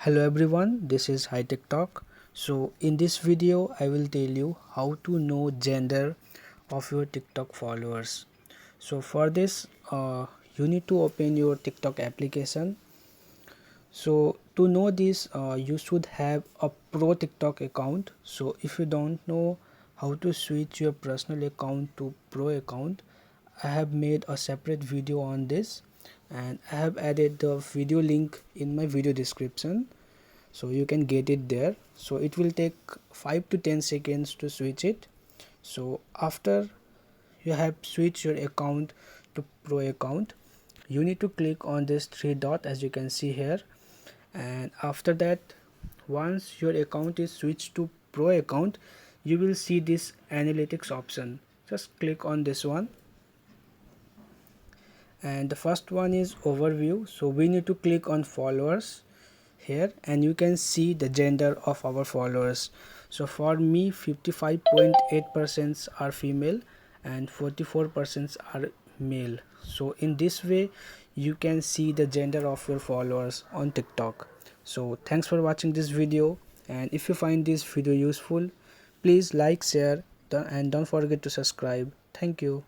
Hello everyone, this is HiTech Talk. So in this video I will tell you how to know gender of your TikTok followers. So for this you need to open your TikTok application. So to know this you should have a pro TikTok account. So if you don't know how to switch your personal account to pro account, I have made a separate video on this and I have added the video link in my video description, so you can get it there. So it will take 5 to 10 seconds to switch it. So after you have switched your account to pro account, you need to click on this three dot as you can see here, and after that, once your account is switched to pro account, you will see this analytics option. Just click on this one, and the first one is overview. So we need to click on followers here, and you can see the gender of our followers. So for me 55.8% are female and 44% are male. So in this way you can see the gender of your followers on TikTok. So thanks for watching this video, and if you find this video useful, please like, share, and don't forget to subscribe. Thank you.